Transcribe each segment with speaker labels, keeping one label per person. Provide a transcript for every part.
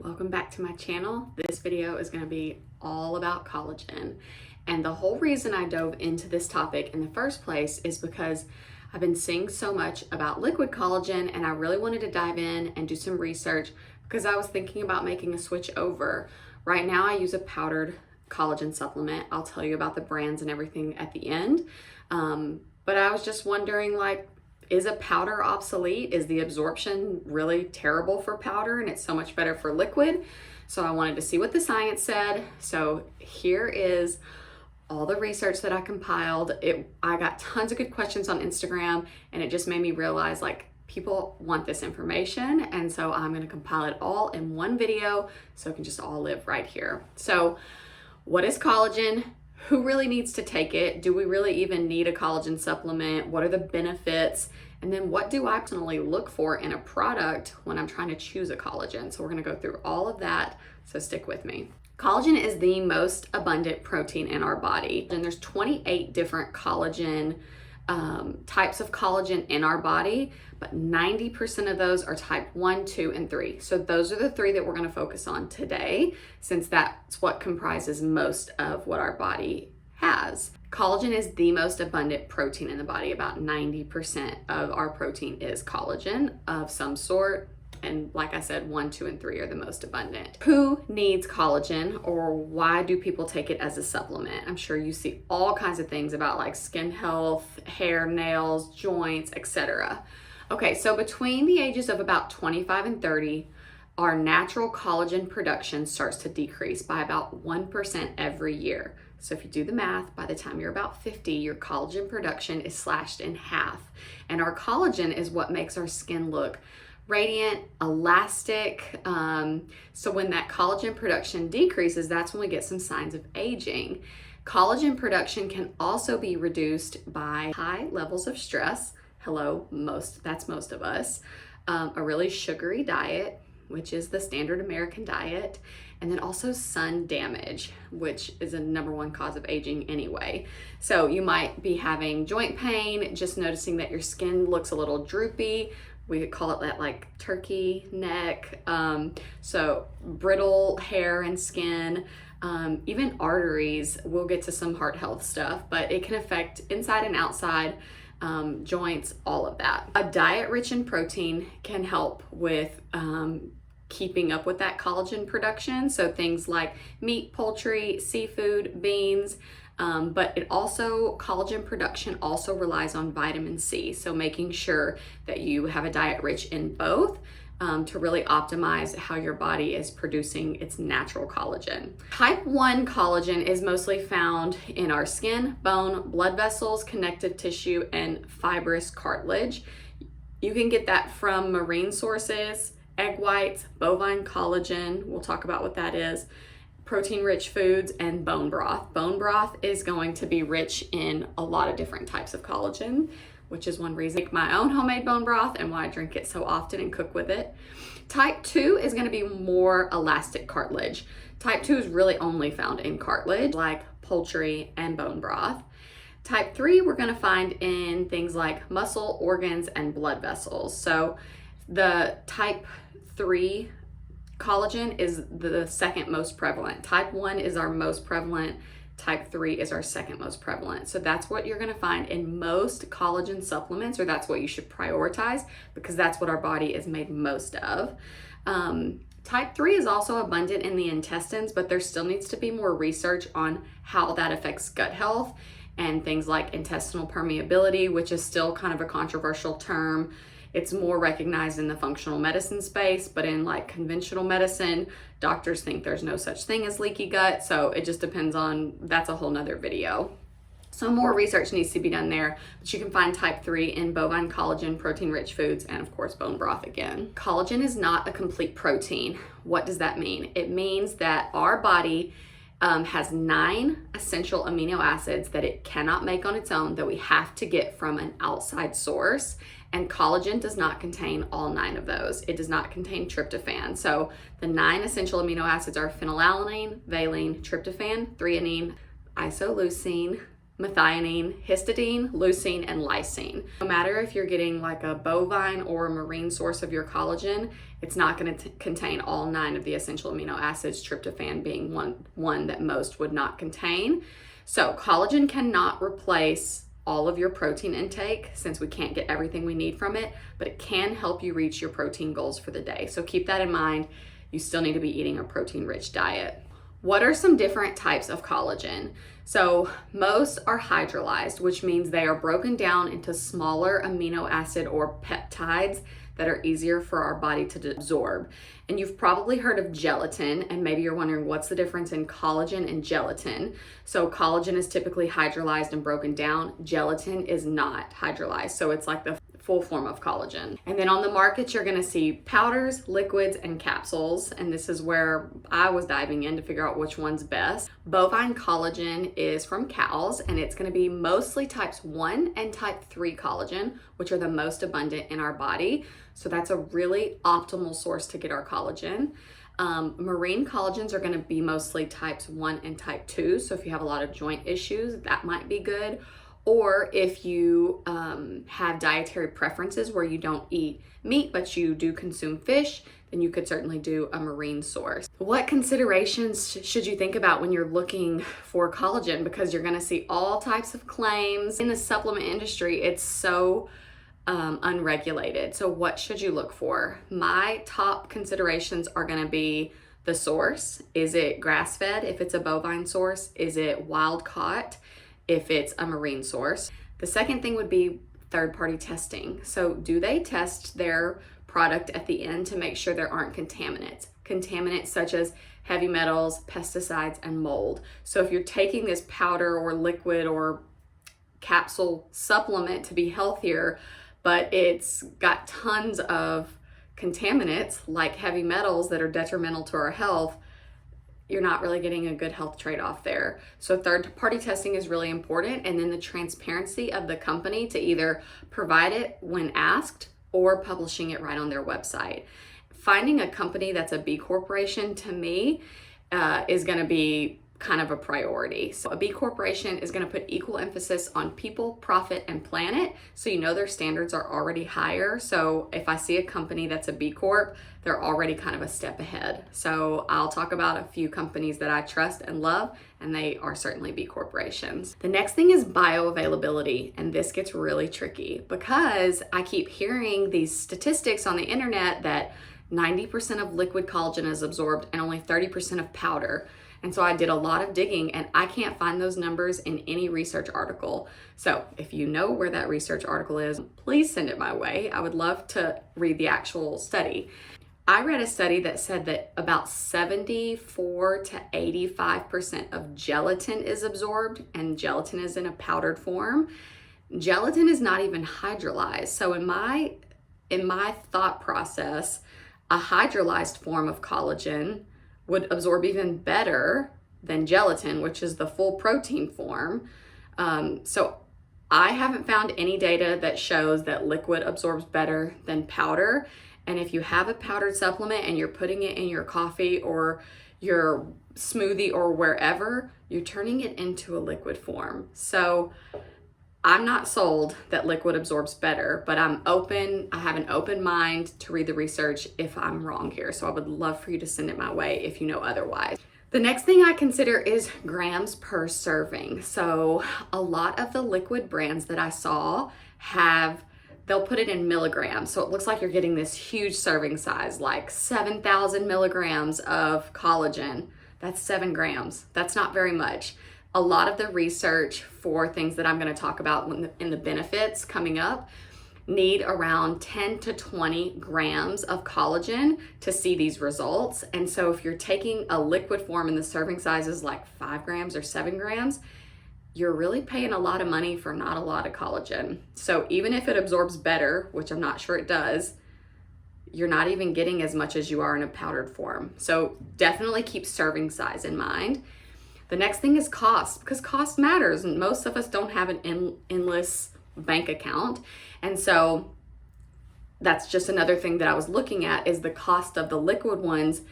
Speaker 1: Welcome back to my channel. This video is going to be all about collagen. And the whole reason I dove into this topic in the first place is because I've been seeing so much about liquid collagen and I really wanted to dive in and do some research because I was thinking about making a switch over. Right now I use a powdered collagen supplement. I'll tell you about the brands and everything at the end. But I was just wondering, is a powder obsolete? Is the absorption really terrible for powder and it's so much better for liquid? So I wanted to see what the science said. So here is all the research that I compiled. I got tons of good questions on Instagram and it just made me realize people want this information. And so I'm gonna compile it all in one video so it can just all live right here. So what is collagen? Who really needs to take it? Do we really even need a collagen supplement? What are the benefits? And then what do I personally look for in a product when I'm trying to choose a collagen? So we're gonna go through all of that, so stick with me. Collagen is the most abundant protein in our body. And there's 28 different collagen types of collagen in our body, but 90% of those are type 1, 2, and 3. So those are the three that we're gonna focus on today, since that's what comprises most of what our body has. Collagen is the most abundant protein in the body. About 90% of our protein is collagen of some sort. And like I said, 1, 2, and 3 are the most abundant. Who needs collagen, or why do people take it as a supplement? I'm sure you see all kinds of things about skin health, hair, nails, joints, etc. Okay, so between the ages of about 25 and 30, our natural collagen production starts to decrease by about 1% every year. So if you do the math, by the time you're about 50, your collagen production is slashed in half. And our collagen is what makes our skin look radiant, elastic. So when that collagen production decreases, that's when we get some signs of aging. Collagen production can also be reduced by high levels of stress. Hello, that's most of us. A really sugary diet, which is the standard American diet, and then also sun damage, which is a #1 cause of aging anyway. So you might be having joint pain, just noticing that your skin looks a little droopy. We call it that turkey neck. So brittle hair and skin, even arteries. We'll get to some heart health stuff, but it can affect inside and outside, joints, all of that. A diet rich in protein can help with keeping up with that collagen production. So things like meat, poultry, seafood, beans, but collagen production also relies on vitamin C. So making sure that you have a diet rich in both to really optimize how your body is producing its natural collagen. Type 1 collagen is mostly found in our skin, bone, blood vessels, connective tissue, and fibrous cartilage. You can get that from marine sources, egg whites, bovine collagen, we'll talk about what that is, protein-rich foods, and bone broth. Bone broth is going to be rich in a lot of different types of collagen, which is one reason I make my own homemade bone broth and why I drink it so often and cook with it. Type 2 is going to be more elastic cartilage. Type 2 is really only found in cartilage, like poultry and bone broth. Type 3 we're going to find in things like muscle, organs, and blood vessels. So the type 3 collagen is the second most prevalent. Type 1 is our most prevalent. Type 3 is our second most prevalent. So that's what you're gonna find in most collagen supplements, or that's what you should prioritize because that's what our body is made most of. Type 3 is also abundant in the intestines, but there still needs to be more research on how that affects gut health and things like intestinal permeability, which is still kind of a controversial term. It's more recognized in the functional medicine space, but in conventional medicine, doctors think there's no such thing as leaky gut. So it just depends on, that's a whole nother video. So more research needs to be done there, but you can find type 3 in bovine collagen, protein-rich foods, and of course bone broth again. Collagen is not a complete protein. What does that mean? It means that our body has 9 essential amino acids that it cannot make on its own, that we have to get from an outside source. And collagen does not contain all 9 of those. It does not contain tryptophan. So the 9 essential amino acids are phenylalanine, valine, tryptophan, threonine, isoleucine, methionine, histidine, leucine, and lysine. No matter if you're getting like a bovine or a marine source of your collagen, it's not going to contain all 9 of the essential amino acids, tryptophan being one that most would not contain. So collagen cannot replace all of your protein intake since we can't get everything we need from it, but it can help you reach your protein goals for the day. So keep that in mind. You still need to be eating a protein-rich diet. What are some different types of collagen? So most are hydrolyzed, which means they are broken down into smaller amino acid or peptides that are easier for our body to absorb. And you've probably heard of gelatin, and maybe you're wondering what's the difference in collagen and gelatin. So collagen is typically hydrolyzed and broken down. Gelatin is not hydrolyzed, so it's like the full form of collagen. And then on the market, you're gonna see powders, liquids, and capsules. And this is where I was diving in to figure out which one's best. Bovine collagen is from cows, and it's gonna be mostly types 1 and type 3 collagen, which are the most abundant in our body. So that's a really optimal source to get our collagen. Marine collagens are gonna be mostly types 1 and type 2. So if you have a lot of joint issues, that might be good. Or if you have dietary preferences where you don't eat meat, but you do consume fish, then you could certainly do a marine source. What considerations should you think about when you're looking for collagen? Because you're gonna see all types of claims. In the supplement industry, it's so unregulated. So what should you look for? My top considerations are gonna be the source. Is it grass-fed if it's a bovine source? Is it wild caught if it's a marine source? The second thing would be third-party testing. So do they test their product at the end to make sure there aren't contaminants? Contaminants such as heavy metals, pesticides, and mold. So if you're taking this powder or liquid or capsule supplement to be healthier, but it's got tons of contaminants like heavy metals that are detrimental to our health, you're not really getting a good health trade-off there. So third-party testing is really important, and then the transparency of the company to either provide it when asked or publishing it right on their website. Finding a company that's a B Corporation, to me, is gonna be kind of a priority. So a B Corporation is gonna put equal emphasis on people, profit, and planet, so you know their standards are already higher. So if I see a company that's a B Corp, they're already kind of a step ahead. So I'll talk about a few companies that I trust and love, and they are certainly B Corporations. The next thing is bioavailability, and this gets really tricky because I keep hearing these statistics on the internet that 90% of liquid collagen is absorbed and only 30% of powder. And so I did a lot of digging, and I can't find those numbers in any research article. So if you know where that research article is, please send it my way. I would love to read the actual study. I read a study that said that about 74 to 85% of gelatin is absorbed, and gelatin is in a powdered form. Gelatin is not even hydrolyzed. So in my thought process, a hydrolyzed form of collagen would absorb even better than gelatin, which is the full protein form. So I haven't found any data that shows that liquid absorbs better than powder. And if you have a powdered supplement and you're putting it in your coffee or your smoothie or wherever, you're turning it into a liquid form. So I'm not sold that liquid absorbs better, but I'm open. I have an open mind to read the research if I'm wrong here. So I would love for you to send it my way if you know otherwise. The next thing I consider is grams per serving. So a lot of the liquid brands that I saw they'll put it in milligrams. So it looks like you're getting this huge serving size, like 7,000 milligrams of collagen. That's 7 grams. That's not very much. A lot of the research for things that I'm going to talk about in the benefits coming up need around 10 to 20 grams of collagen to see these results. And so if you're taking a liquid form and the serving size is like 5 grams or 7 grams, you're really paying a lot of money for not a lot of collagen. So even if it absorbs better, which I'm not sure it does, you're not even getting as much as you are in a powdered form. So definitely keep serving size in mind. The next thing is cost, because cost matters, and most of us don't have an endless bank account. And so that's just another thing that I was looking at is the cost of the liquid ones.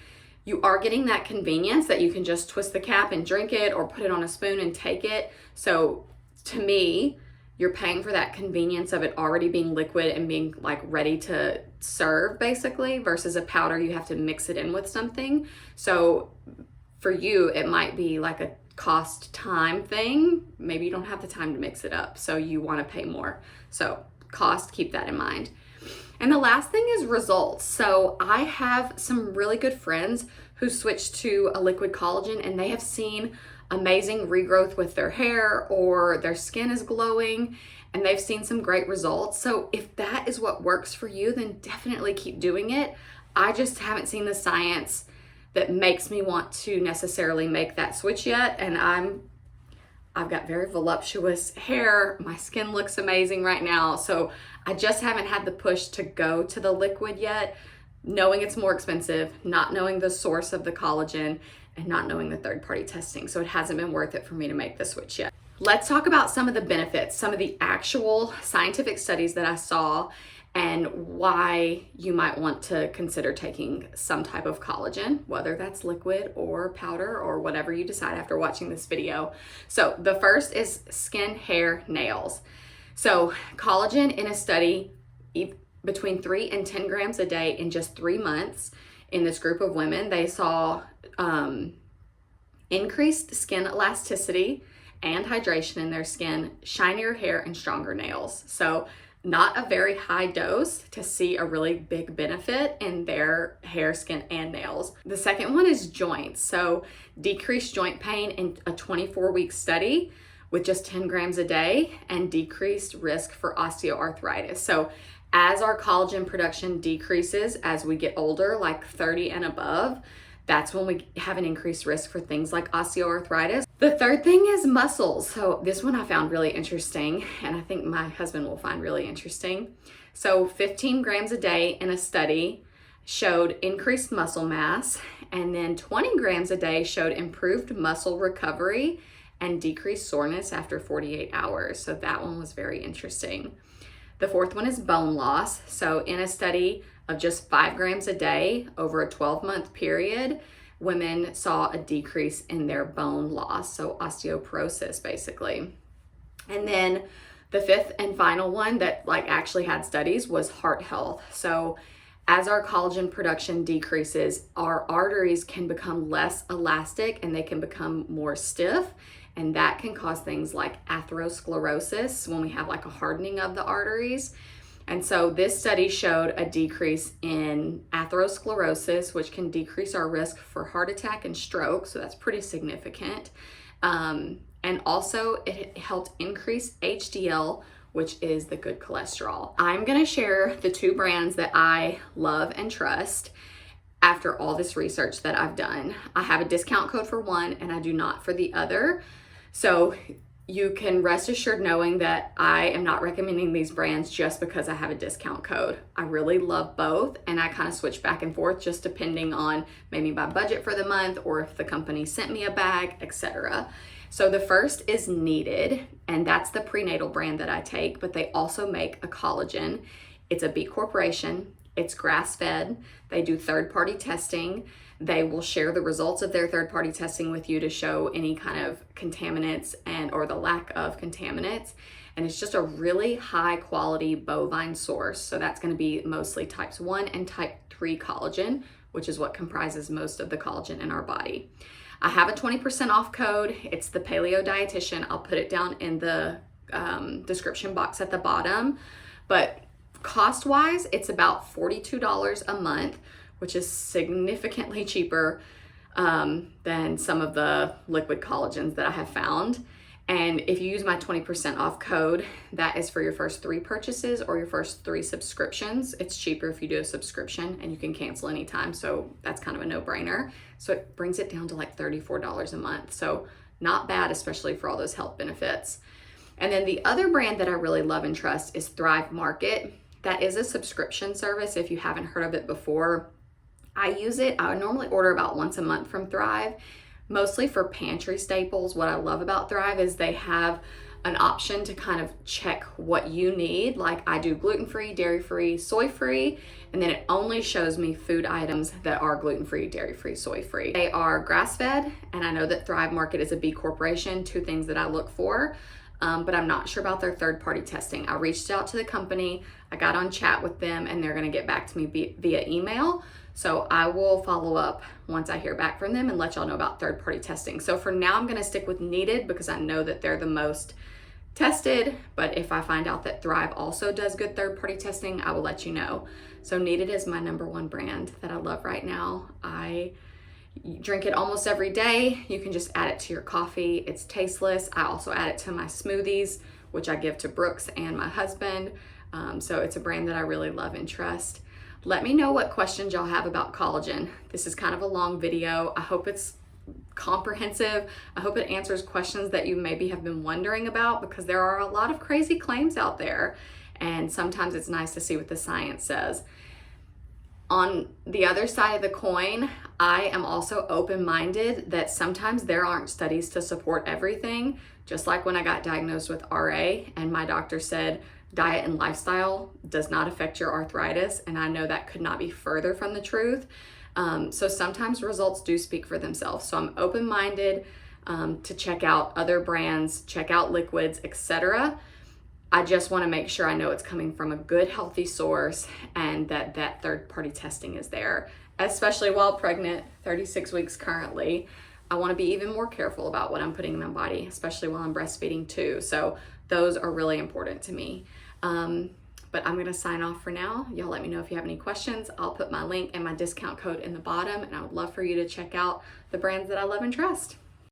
Speaker 1: You are getting that convenience that you can just twist the cap and drink it or put it on a spoon and take it. So to me, you're paying for that convenience of it already being liquid and being like ready to serve basically, versus a powder you have to mix it in with something. So for you, it might be like a cost time thing. Maybe you don't have the time to mix it up, so you want to pay more. So cost, keep that in mind. And the last thing is results. So I have some really good friends who switched to a liquid collagen and they have seen amazing regrowth with their hair, or their skin is glowing, and they've seen some great results. So if that is what works for you, then definitely keep doing it. I just haven't seen the science that makes me want to necessarily make that switch yet. And I've got very voluptuous hair. My skin looks amazing right now. So I just haven't had the push to go to the liquid yet, knowing it's more expensive, not knowing the source of the collagen, and not knowing the third-party testing. So it hasn't been worth it for me to make the switch yet. Let's talk about some of the benefits, some of the actual scientific studies that I saw, and why you might want to consider taking some type of collagen, whether that's liquid or powder or whatever you decide after watching this video. So the first is skin, hair, nails. So collagen in a study between 3 and 10 grams a day in just 3 months in this group of women, they saw increased skin elasticity and hydration in their skin, shinier hair, and stronger nails. So not a very high dose to see a really big benefit in their hair, skin, and nails. The second one is joints. So decreased joint pain in a 24-week study with just 10 grams a day, and decreased risk for osteoarthritis. So as our collagen production decreases as we get older, like 30 and above, that's when we have an increased risk for things like osteoarthritis. The third thing is muscles. So this one I found really interesting, and I think my husband will find really interesting. So 15 grams a day in a study showed increased muscle mass, and then 20 grams a day showed improved muscle recovery and decreased soreness after 48 hours. So that one was very interesting. The fourth one is bone loss. So in a study of just 5 grams a day over a 12-month period, women saw a decrease in their bone loss, so osteoporosis basically. And then the fifth and final one that actually had studies was heart health. So as our collagen production decreases, our arteries can become less elastic and they can become more stiff. And that can cause things like atherosclerosis when we have like a hardening of the arteries. And so this study showed a decrease in atherosclerosis, which can decrease our risk for heart attack and stroke. So that's pretty significant. And also it helped increase HDL, which is the good cholesterol. I'm gonna share the 2 brands that I love and trust after all this research that I've done. I have a discount code for one and I do not for the other. So you can rest assured knowing that I am not recommending these brands just because I have a discount code. I really love both, and I kind of switch back and forth just depending on maybe my budget for the month or if the company sent me a bag, etc. So the first is Needed, and that's the prenatal brand that I take, but they also make a collagen. It's a B Corporation. It's grass-fed. They do third-party testing. They will share the results of their third-party testing with you to show any kind of contaminants or the lack of contaminants. And it's just a really high-quality bovine source. So that's going to be mostly types 1 and type 3 collagen, which is what comprises most of the collagen in our body. I have a 20% off code. It's the Paleo Dietitian. I'll put it down in the description box at the bottom. But cost-wise, it's about $42 a month, which is significantly cheaper than some of the liquid collagens that I have found. And if you use my 20% off code, that is for your first 3 purchases or your first 3 subscriptions. It's cheaper if you do a subscription, and you can cancel anytime, so that's kind of a no-brainer. So it brings it down to like $34 a month. So not bad, especially for all those health benefits. And then the other brand that I really love and trust is Thrive Market. That is a subscription service if you haven't heard of it before. I use it. I normally order about once a month from Thrive, mostly for pantry staples. What I love about Thrive is they have an option to kind of check what you need. Like I do gluten-free, dairy-free, soy-free, and then it only shows me food items that are gluten-free, dairy-free, soy-free. They are grass-fed, and I know that Thrive Market is a B Corporation, 2 things that I look for. but I'm not sure about their third-party testing. I reached out to the company, I got on chat with them, and they're gonna get back to me via email. So I will follow up once I hear back from them and let y'all know about third-party testing. So for now, I'm gonna stick with Needed because I know that they're the most tested, but if I find out that Thrive also does good third-party testing, I will let you know. So Needed is my #1 brand that I love right now. I drink it almost every day. You can just add it to your coffee. It's tasteless. I also add it to my smoothies, which I give to Brooks and my husband. So it's a brand that I really love and trust. Let me know what questions y'all have about collagen. This is kind of a long video. I hope it's comprehensive. I hope it answers questions that you maybe have been wondering about, because there are a lot of crazy claims out there, and sometimes it's nice to see what the science says. On the other side of the coin, I am also open-minded that sometimes there aren't studies to support everything. Just like when I got diagnosed with RA and my doctor said diet and lifestyle does not affect your arthritis, and I know that could not be further from the truth. So sometimes results do speak for themselves. So I'm open-minded to check out other brands, check out liquids, etc. I just want to make sure I know it's coming from a good, healthy source, and that third-party testing is there, especially while pregnant, 36 weeks currently. I want to be even more careful about what I'm putting in my body, especially while I'm breastfeeding too. So those are really important to me. But I'm going to sign off for now. Y'all let me know if you have any questions. I'll put my link and my discount code in the bottom, and I would love for you to check out the brands that I love and trust.